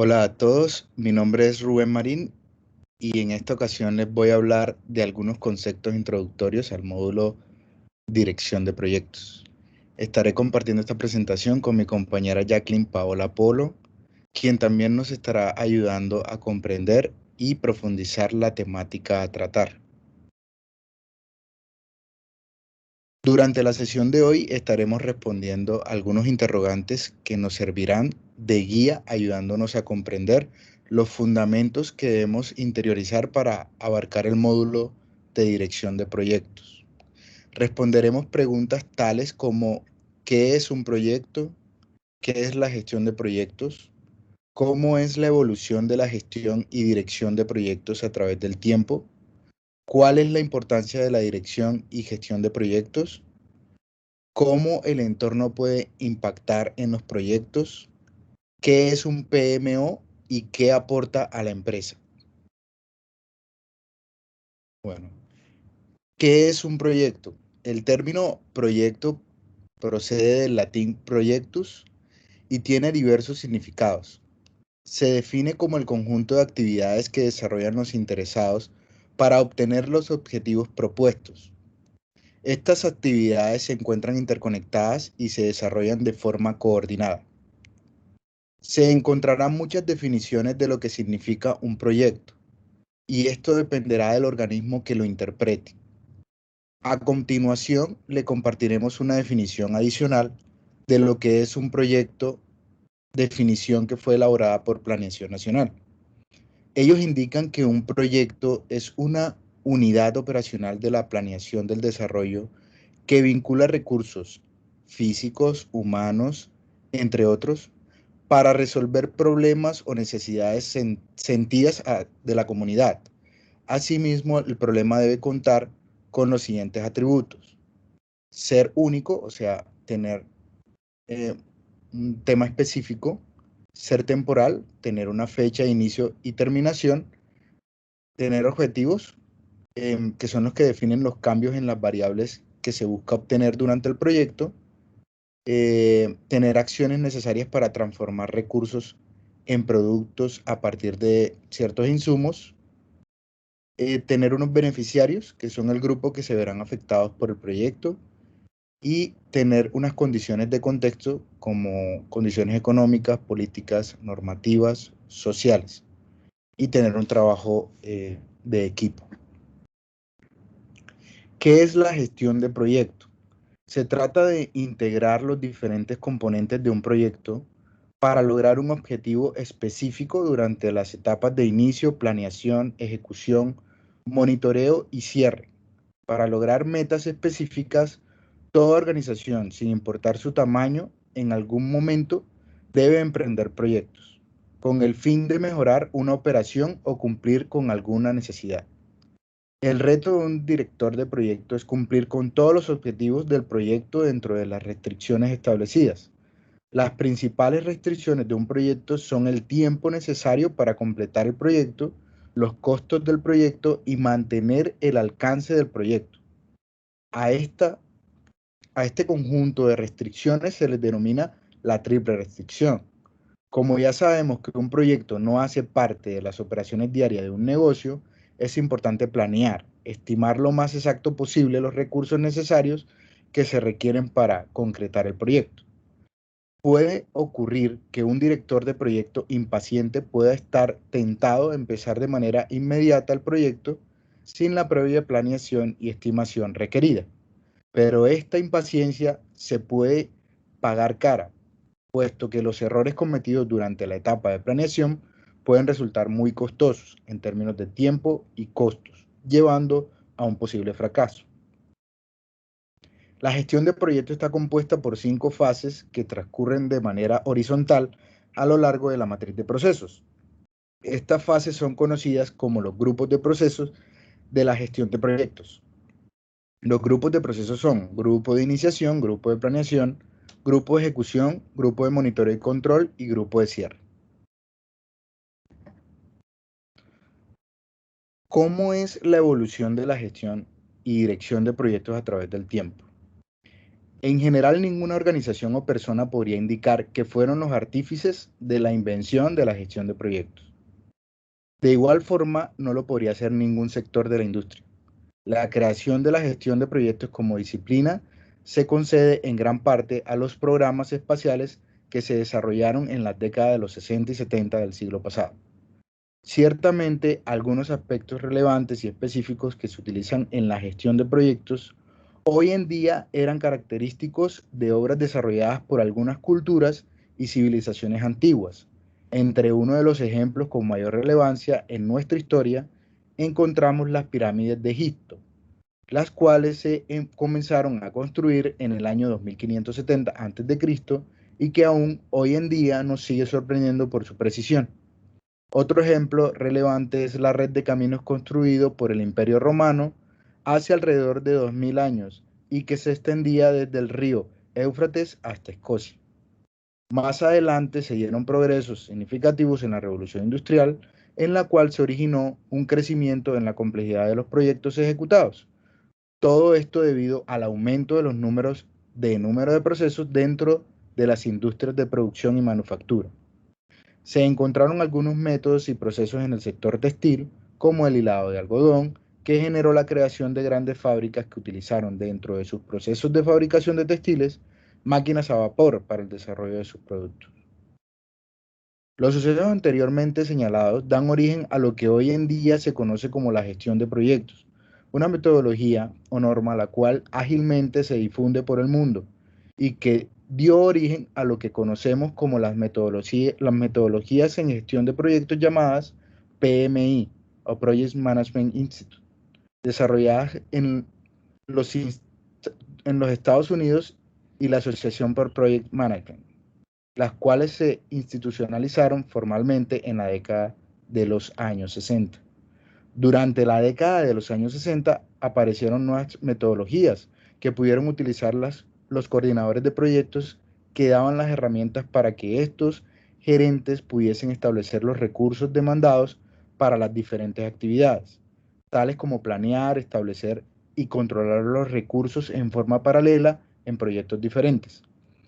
Hola a todos, mi nombre es Rubén Marín y en esta ocasión les voy a hablar de algunos conceptos introductorios al módulo Dirección de Proyectos. Estaré compartiendo esta presentación con mi compañera Jacqueline Paola Polo, quien también nos estará ayudando a comprender y profundizar la temática a tratar. Durante la sesión de hoy estaremos respondiendo algunos interrogantes que nos servirán de guía ayudándonos a comprender los fundamentos que debemos interiorizar para abarcar el módulo de dirección de proyectos. Responderemos preguntas tales como ¿qué es un proyecto? ¿Qué es la gestión de proyectos? ¿Cómo es la evolución de la gestión y dirección de proyectos a través del tiempo? ¿Cuál es la importancia de la dirección y gestión de proyectos? ¿Cómo el entorno puede impactar en los proyectos? ¿Qué es un PMO y qué aporta a la empresa? Bueno, ¿qué es un proyecto? El término proyecto procede del latín projectus y tiene diversos significados. Se define como el conjunto de actividades que desarrollan los interesados para obtener los objetivos propuestos. Estas actividades se encuentran interconectadas y se desarrollan de forma coordinada. Se encontrarán muchas definiciones de lo que significa un proyecto, y esto dependerá del organismo que lo interprete. A continuación, le compartiremos una definición adicional de lo que es un proyecto, definición que fue elaborada por Planeación Nacional. Ellos indican que un proyecto es una unidad operacional de la planeación del desarrollo que vincula recursos físicos, humanos, entre otros, para resolver problemas o necesidades sentidas de la comunidad. Asimismo, el problema debe contar con los siguientes atributos: ser único, o sea, tener eh, un tema específico; ser temporal, tener una fecha de inicio y terminación; tener objetivos, que son los que definen los cambios en las variables que se busca obtener durante el proyecto; tener acciones necesarias para transformar recursos en productos a partir de ciertos insumos; tener unos beneficiarios, que son el grupo que se verán afectados por el proyecto; y tener unas condiciones de contexto como condiciones económicas, políticas, normativas, sociales; y tener un trabajo de equipo. ¿Qué es la gestión de proyecto? Se trata de integrar los diferentes componentes de un proyecto para lograr un objetivo específico durante las etapas de inicio, planeación, ejecución, monitoreo y cierre. Para lograr metas específicas, toda organización, sin importar su tamaño, en algún momento debe emprender proyectos, con el fin de mejorar una operación o cumplir con alguna necesidad. El reto de un director de proyecto es cumplir con todos los objetivos del proyecto dentro de las restricciones establecidas. Las principales restricciones de un proyecto son el tiempo necesario para completar el proyecto, los costos del proyecto y mantener el alcance del proyecto. A, esta, a este conjunto de restricciones se les denomina la triple restricción. Como ya sabemos que un proyecto no hace parte de las operaciones diarias de un negocio, es importante planear, estimar lo más exacto posible los recursos necesarios que se requieren para concretar el proyecto. Puede ocurrir que un director de proyecto impaciente pueda estar tentado de empezar de manera inmediata el proyecto sin la previa planeación y estimación requerida. Pero esta impaciencia se puede pagar cara, puesto que los errores cometidos durante la etapa de planeación pueden resultar muy costosos en términos de tiempo y costos, llevando a un posible fracaso. La gestión de proyectos está compuesta por 5 fases que transcurren de manera horizontal a lo largo de la matriz de procesos. Estas fases son conocidas como los grupos de procesos de la gestión de proyectos. Los grupos de procesos son grupo de iniciación, grupo de planeación, grupo de ejecución, grupo de monitoreo y control y grupo de cierre. ¿Cómo es la evolución de la gestión y dirección de proyectos a través del tiempo? En general, ninguna organización o persona podría indicar que fueron los artífices de la invención de la gestión de proyectos. De igual forma, no lo podría hacer ningún sector de la industria. La creación de la gestión de proyectos como disciplina se concede en gran parte a los programas espaciales que se desarrollaron en las décadas de los 60 y 70 del siglo pasado. Ciertamente, algunos aspectos relevantes y específicos que se utilizan en la gestión de proyectos hoy en día eran característicos de obras desarrolladas por algunas culturas y civilizaciones antiguas. Entre uno de los ejemplos con mayor relevancia en nuestra historia encontramos las pirámides de Egipto, las cuales se comenzaron a construir en el año 2570 a.C. y que aún hoy en día nos sigue sorprendiendo por su precisión. Otro ejemplo relevante es la red de caminos construido por el Imperio Romano hace alrededor de 2000 años y que se extendía desde el río Éufrates hasta Escocia. Más adelante se dieron progresos significativos en la Revolución Industrial, en la cual se originó un crecimiento en la complejidad de los proyectos ejecutados. Todo esto debido al aumento de los número de procesos dentro de las industrias de producción y manufactura. Se encontraron algunos métodos y procesos en el sector textil, como el hilado de algodón, que generó la creación de grandes fábricas que utilizaron dentro de sus procesos de fabricación de textiles máquinas a vapor para el desarrollo de sus productos. Los sucesos anteriormente señalados dan origen a lo que hoy en día se conoce como la gestión de proyectos, una metodología o norma la cual ágilmente se difunde por el mundo y que dio origen a lo que conocemos como las metodologías en gestión de proyectos llamadas PMI o Project Management Institute, desarrolladas los, en los Estados Unidos y la Asociación por Project Management, las cuales se institucionalizaron formalmente en la década de los años 60. Durante la década de los años 60 aparecieron nuevas metodologías que pudieron utilizar los coordinadores de proyectos, que daban las herramientas para que estos gerentes pudiesen establecer los recursos demandados para las diferentes actividades, tales como planear, establecer y controlar los recursos en forma paralela en proyectos diferentes.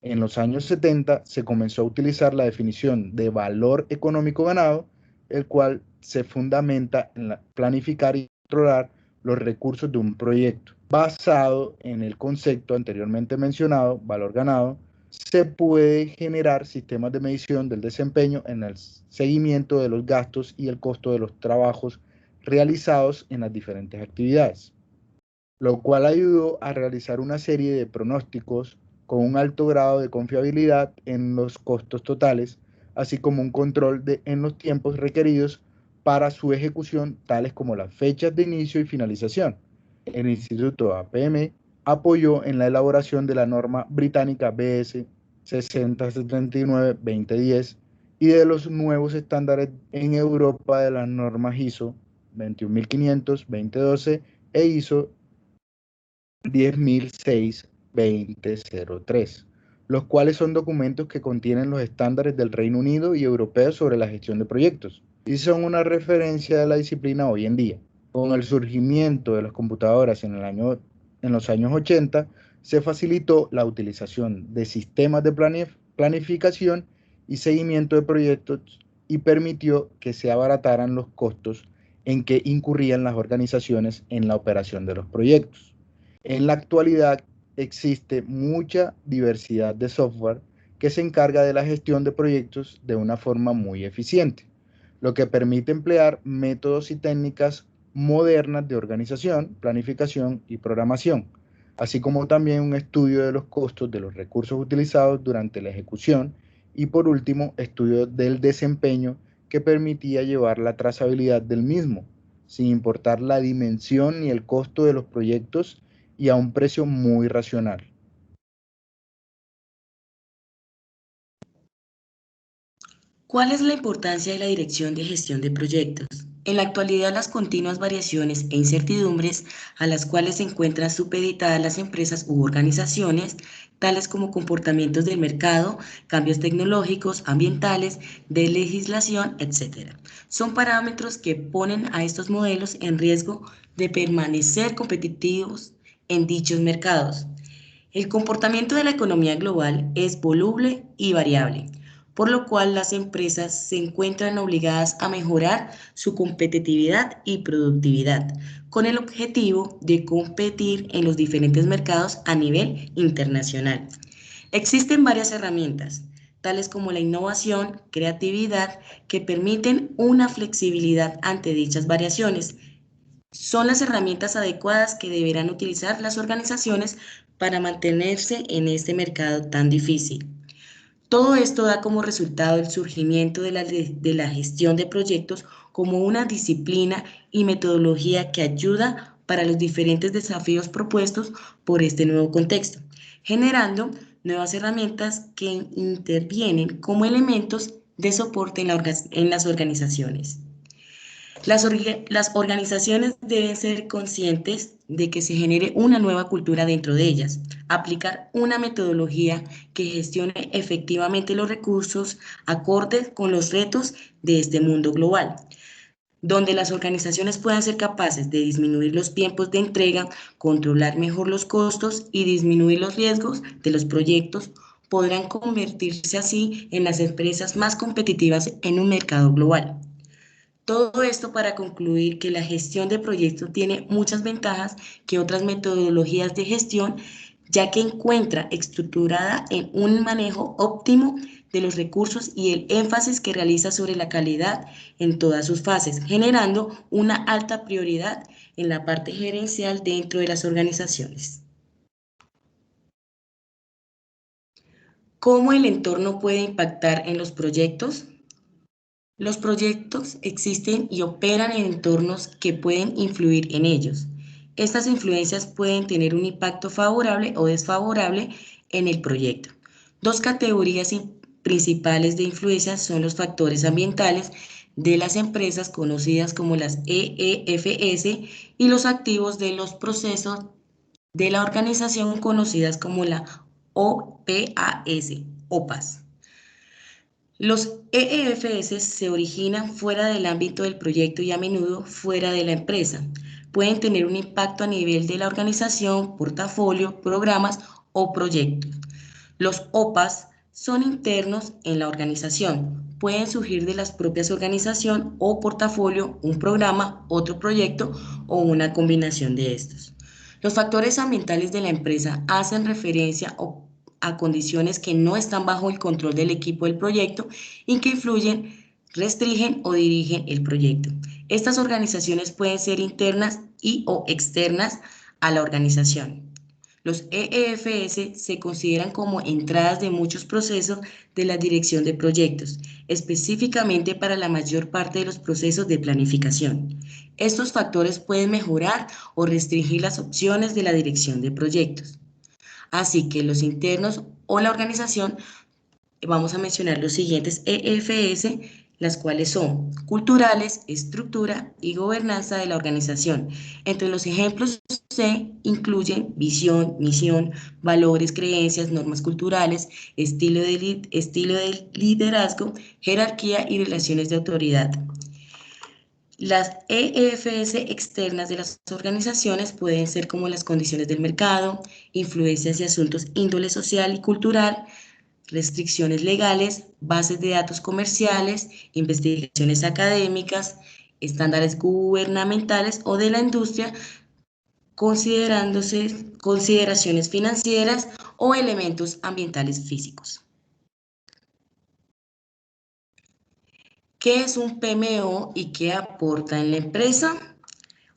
En los años 70 se comenzó a utilizar la definición de valor económico ganado, el cual se fundamenta en planificar y controlar los recursos de un proyecto. Basado en el concepto anteriormente mencionado, valor ganado, se puede generar sistemas de medición del desempeño en el seguimiento de los gastos y el costo de los trabajos realizados en las diferentes actividades, lo cual ayudó a realizar una serie de pronósticos con un alto grado de confiabilidad en los costos totales, así como un control en los tiempos requeridos para su ejecución, tales como las fechas de inicio y finalización. El Instituto APM apoyó en la elaboración de la norma británica BS 6079-2010 y de los nuevos estándares en Europa de las normas ISO 21500-2012 e ISO 10.006-2003, los cuales son documentos que contienen los estándares del Reino Unido y europeo sobre la gestión de proyectos y son una referencia de la disciplina hoy en día. Con el surgimiento de las computadoras en los años 80, se facilitó la utilización de sistemas de planificación y seguimiento de proyectos y permitió que se abarataran los costos en que incurrían las organizaciones en la operación de los proyectos. En la actualidad existe mucha diversidad de software que se encarga de la gestión de proyectos de una forma muy eficiente, lo que permite emplear métodos y técnicas modernas de organización, planificación y programación, así como también un estudio de los costos de los recursos utilizados durante la ejecución y por último, estudio del desempeño que permitía llevar la trazabilidad del mismo, sin importar la dimensión ni el costo de los proyectos y a un precio muy racional. ¿Cuál es la importancia de la dirección de gestión de proyectos? En la actualidad, las continuas variaciones e incertidumbres a las cuales se encuentran supeditadas las empresas u organizaciones, tales como comportamientos del mercado, cambios tecnológicos, ambientales, de legislación, etc., son parámetros que ponen a estos modelos en riesgo de permanecer competitivos en dichos mercados. El comportamiento de la economía global es voluble y variable, por lo cual las empresas se encuentran obligadas a mejorar su competitividad y productividad, con el objetivo de competir en los diferentes mercados a nivel internacional. Existen varias herramientas, tales como la innovación, creatividad, que permiten una flexibilidad ante dichas variaciones. Son las herramientas adecuadas que deberán utilizar las organizaciones para mantenerse en este mercado tan difícil. Todo esto da como resultado el surgimiento de la gestión de proyectos como una disciplina y metodología que ayuda para los diferentes desafíos propuestos por este nuevo contexto, generando nuevas herramientas que intervienen como elementos de soporte en las organizaciones. Las organizaciones deben ser conscientes de que se genere una nueva cultura dentro de ellas, aplicar una metodología que gestione efectivamente los recursos acordes con los retos de este mundo global, donde las organizaciones puedan ser capaces de disminuir los tiempos de entrega, controlar mejor los costos y disminuir los riesgos de los proyectos, podrán convertirse así en las empresas más competitivas en un mercado global. Todo esto para concluir que la gestión de proyectos tiene muchas ventajas que otras metodologías de gestión, ya que encuentra estructurada en un manejo óptimo de los recursos y el énfasis que realiza sobre la calidad en todas sus fases, generando una alta prioridad en la parte gerencial dentro de las organizaciones. ¿Cómo el entorno puede impactar en los proyectos? Los proyectos existen y operan en entornos que pueden influir en ellos. Estas influencias pueden tener un impacto favorable o desfavorable en el proyecto. Dos categorías principales de influencias son los factores ambientales de las empresas conocidas como las EEFS y los activos de los procesos de la organización conocidas como la OPAS. Los EEFS se originan fuera del ámbito del proyecto y a menudo fuera de la empresa. Pueden tener un impacto a nivel de la organización, portafolio, programas o proyectos. Los OPAs son internos en la organización. Pueden surgir de las propias organizaciones o portafolio, un programa, otro proyecto o una combinación de estos. Los factores ambientales de la empresa hacen referencia a condiciones que no están bajo el control del equipo del proyecto y que influyen, restringen o dirigen el proyecto. Estas organizaciones pueden ser internas y o externas a la organización. Los EEFS se consideran como entradas de muchos procesos de la dirección de proyectos, específicamente para la mayor parte de los procesos de planificación. Estos factores pueden mejorar o restringir las opciones de la dirección de proyectos. Así que los internos o la organización, vamos a mencionar los siguientes EFS, las cuales son culturales, estructura y gobernanza de la organización. Entre los ejemplos se incluyen visión, misión, valores, creencias, normas culturales, estilo de liderazgo, jerarquía y relaciones de autoridad. Las EFS externas de las organizaciones pueden ser como las condiciones del mercado, influencias y asuntos índole social y cultural, restricciones legales, bases de datos comerciales, investigaciones académicas, estándares gubernamentales o de la industria, consideraciones financieras o elementos ambientales físicos. ¿Qué es un PMO y qué aporta en la empresa?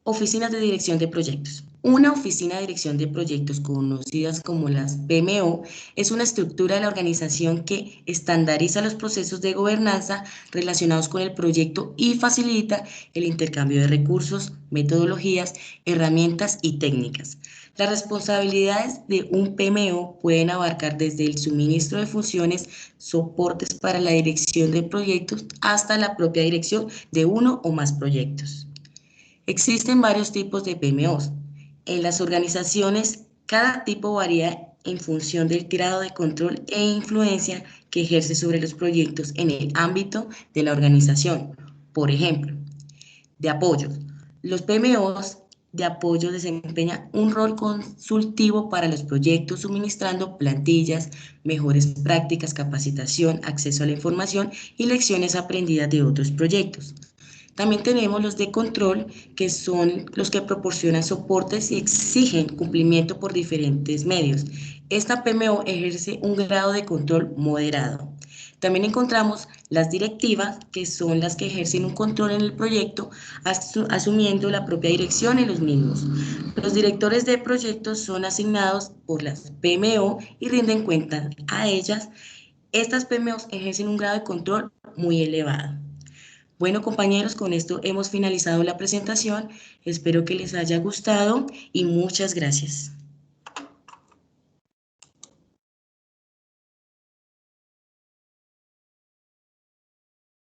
Oficinas de dirección de proyectos. Una oficina de dirección de proyectos, conocidas como las PMO, es una estructura de la organización que estandariza los procesos de gobernanza relacionados con el proyecto y facilita el intercambio de recursos, metodologías, herramientas y técnicas. Las responsabilidades de un PMO pueden abarcar desde el suministro de funciones, soportes para la dirección de proyectos, hasta la propia dirección de uno o más proyectos. Existen varios tipos de PMOs. En las organizaciones, cada tipo varía en función del grado de control e influencia que ejerce sobre los proyectos en el ámbito de la organización. Por ejemplo, de apoyo. Los PMOs de apoyo desempeña un rol consultivo para los proyectos, suministrando plantillas, mejores prácticas, capacitación, acceso a la información y lecciones aprendidas de otros proyectos. También tenemos los de control, que son los que proporcionan soportes y exigen cumplimiento por diferentes medios. Esta PMO ejerce un grado de control moderado. También encontramos las directivas, que son las que ejercen un control en el proyecto, asumiendo la propia dirección en los mismos. Los directores de proyectos son asignados por las PMO y rinden cuenta a ellas. Estas PMOs ejercen un grado de control muy elevado. Bueno, compañeros, con esto hemos finalizado la presentación. Espero que les haya gustado y muchas gracias.